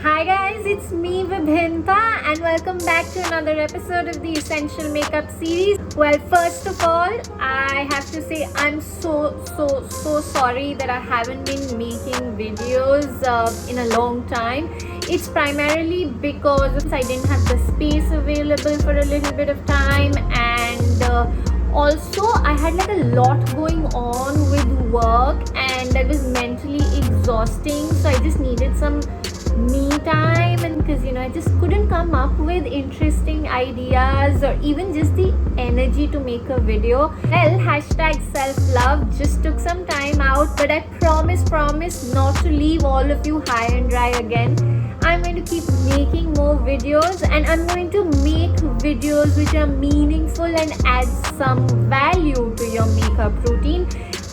Hi guys, it's me Vibhinta and welcome back to another episode of the Essential Makeup series. Well, first of all, I have to say I'm so sorry that I haven't been making videos in a long time. It's primarily because I didn't have the space available for a little bit of time, and also I had like a lot going on with work and that was mentally exhausting, so I just needed some me time, and because I just couldn't come up with interesting ideas or even just the energy to make a video. Well, hashtag self-love just took some time out, but I promise not to leave all of you high and dry again. I'm going to keep making more videos, and I'm going to make videos which are meaningful and add some value to your makeup routine.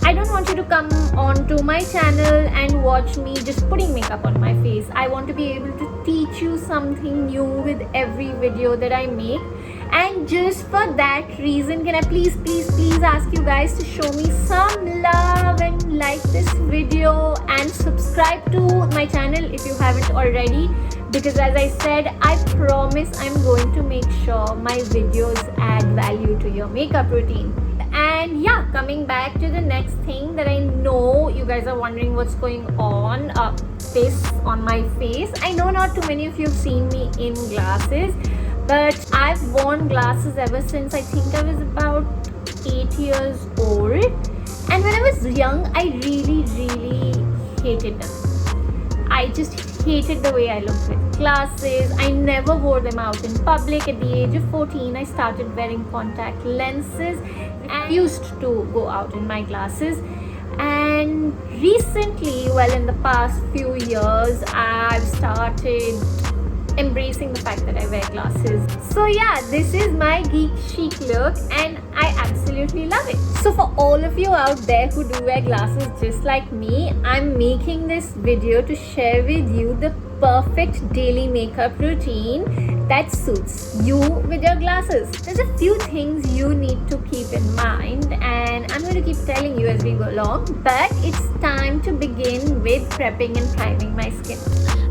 I don't want you to come onto my channel and watch me just putting makeup on my face. I want to be able to teach you something new with every video that I make. And just for that reason, can I please ask you guys to show me some love and like this video and subscribe to my channel if you haven't already, because as I said, I promise I'm going to make sure my videos add value to your makeup routine. And yeah, coming back to the next thing that I know you guys are wondering what's going on my face. I know not too many of you have seen me in glasses, but I've worn glasses ever since I think I was about 8 years old. And when I was young, I really hated them. I just hated the way I looked with glasses. I never wore them out in public. At the age of 14, I started wearing contact lenses and used to go out in my glasses. And recently, well, in the past few years, I've started embracing the fact that I wear glasses. So yeah, this is my geek chic look and I absolutely love it. So for all of you out there who do wear glasses just like me, I'm making this video to share with you the perfect daily makeup routine that suits you with your glasses. There's a few things you need to keep in mind, and I'm going to keep telling you as we go along, but it's time to begin with prepping and priming my skin.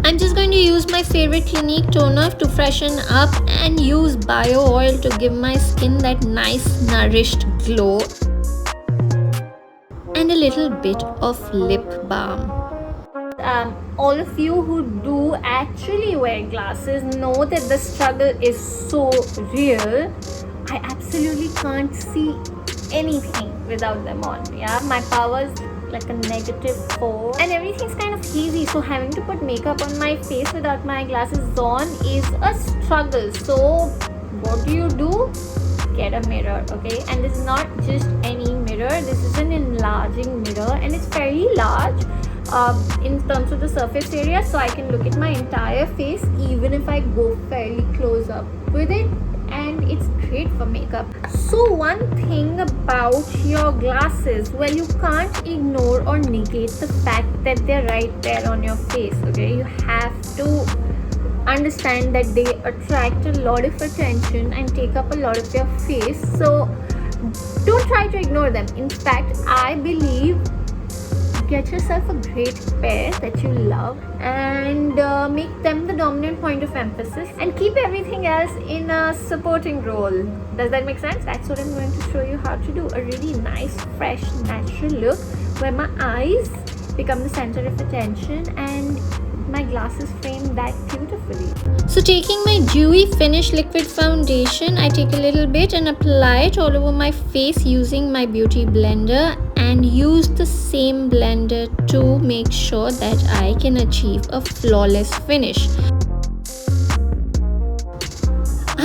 I'm just going to use my favorite Clinique toner to freshen up and use bio oil to give my skin that nice nourished glow, and a little bit of lip balm. All of you who do actually wear glasses know that the struggle is so real. I absolutely can't see anything without them on. Yeah, my power's like a -4 and everything's kind of hazy, so having to put makeup on my face without my glasses on is a struggle. So what do? Get a mirror, okay? And this is not just any mirror, this is an enlarging mirror, and it's fairly large in terms of the surface area, so I can look at my entire face even if I go fairly close up with it, and it's great for makeup. So one thing about your glasses, well, you can't ignore or negate the fact that they're right there on your face, okay? You have to understand that they attract a lot of attention and take up a lot of your face, so don't try to ignore them. In fact, I believe get yourself a great pair that you love and make them the dominant point of emphasis, and keep everything else in a supporting role. Does that make sense? That's what I'm going to show you how to do. A really nice, fresh, natural look where my eyes become the center of attention and my glasses frame that beautifully. So taking my dewy finish liquid foundation, I take a little bit and apply it all over my face using my beauty blender, and use the same blender to make sure that I can achieve a flawless finish.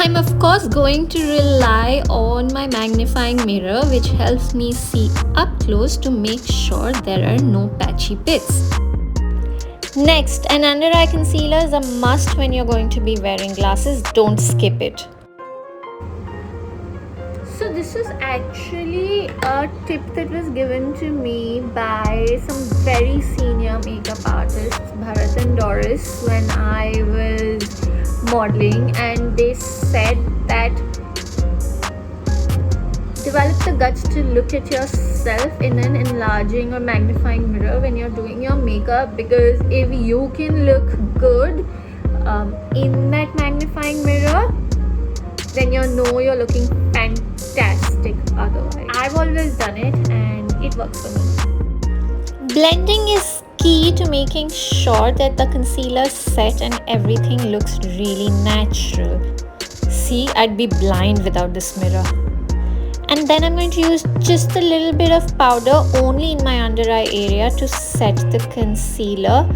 I'm of course going to rely on my magnifying mirror, which helps me see up close to make sure there are no patchy bits. Next, an under eye concealer is a must when you're going to be wearing glasses. Don't skip it. So this is actually a tip that was given to me by some very senior makeup artists, Bharat and Doris, when I was modeling, and they said that develop the guts to look at yourself in an enlarging or magnifying mirror when you're doing your makeup, because if you can look good in that magnifying mirror, then you know you're looking fantastic otherwise. I've always done it and it works for me. Blending is key to making sure that the concealer set and everything looks really natural. See, I'd be blind without this mirror. And then I'm going to use just a little bit of powder only in my under eye area to set the concealer.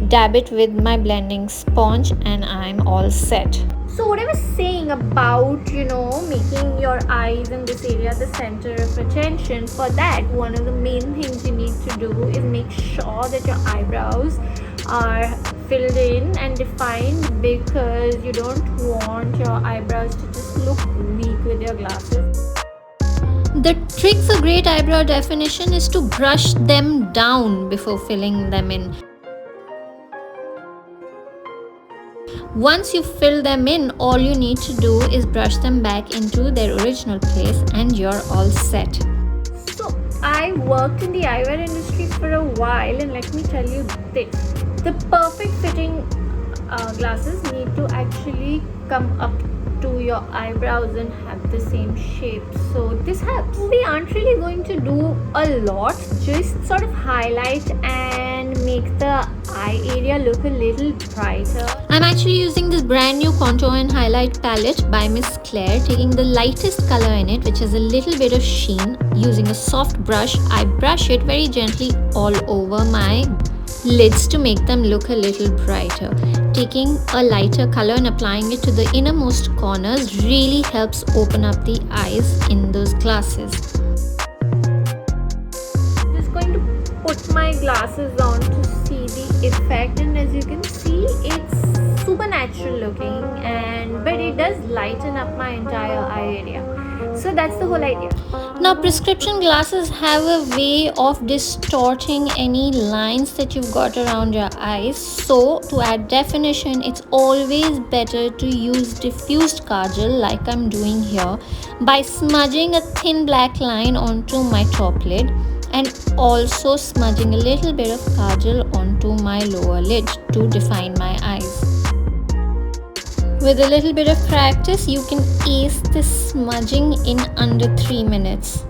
Dab it with my blending sponge and I'm all set. So what I was saying about, making your eyes in this area the center of attention, for that, one of the main things you need to do is make sure that your eyebrows are filled in and defined, because you don't want your eyebrows to just look weak with your glasses. The trick for great eyebrow definition is to brush them down before filling them in. Once you fill them in, all you need to do is brush them back into their original place and you're all set. So, I worked in the eyewear industry for a while, and let me tell you this. The perfect fitting glasses need to actually come up to your eyebrows and have the same shape, so this helps. We aren't really going to do a lot, just sort of highlight and make the eye area look a little brighter. I'm actually using this brand new contour and highlight palette by Miss Claire, taking the lightest color in it, which has a little bit of sheen. Using a soft brush, I brush it very gently all over my lids to make them look a little brighter. Taking a lighter color and applying it to the innermost corners really helps open up the eyes in those glasses. I'm just going to put my glasses on to see the effect, and as you can see, it's super natural looking, but it does lighten up my entire eye area. So that's the whole idea. Now, prescription glasses have a way of distorting any lines that you've got around your eyes. So to add definition, it's always better to use diffused kajal like I'm doing here, by smudging a thin black line onto my top lid and also smudging a little bit of kajal onto my lower lid to define my eyes. With a little bit of practice, you can ace this smudging in under 3 minutes.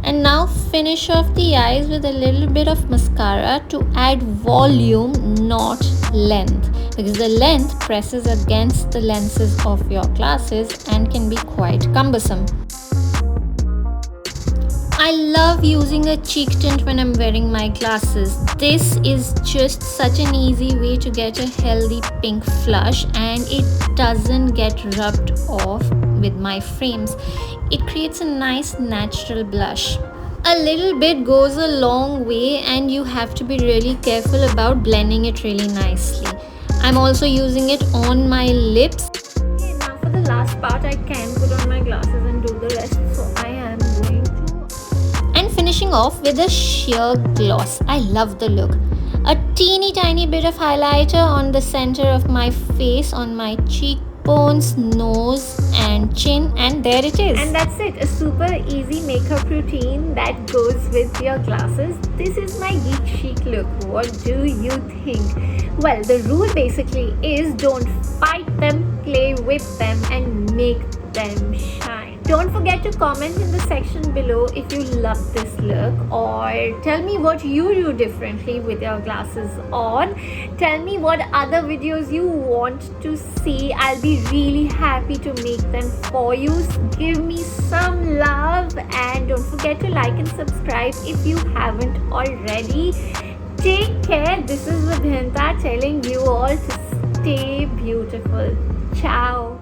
And now finish off the eyes with a little bit of mascara to add volume, not length, because the length presses against the lenses of your glasses and can be quite cumbersome. I love using a cheek tint when I'm wearing my glasses. This is just such an easy way to get a healthy pink flush, and it doesn't get rubbed off with my frames. It creates a nice natural blush. A little bit goes a long way, and you have to be really careful about blending it really nicely. I'm also using it on my lips. Okay, now for the last part, I can put on my glasses and do the rest. So I am going to... And finishing off with a sheer gloss. I love the look. A teeny tiny bit of highlighter on the center of my face, on my cheekbones, nose and chin, and there it is. And that's it. A super easy makeup routine that goes with your glasses. This is my geek chic look. What do you think? Well, the rule basically is don't fight them, play with them and make them shine. Don't forget to comment in the section below if you love this look, or tell me what you do differently with your glasses on. Tell me what other videos you want to see. I'll be really happy to make them for you. Give me some love and don't forget to like and subscribe if you haven't already. Take care. This is Vibhinta telling you all to stay beautiful. Ciao.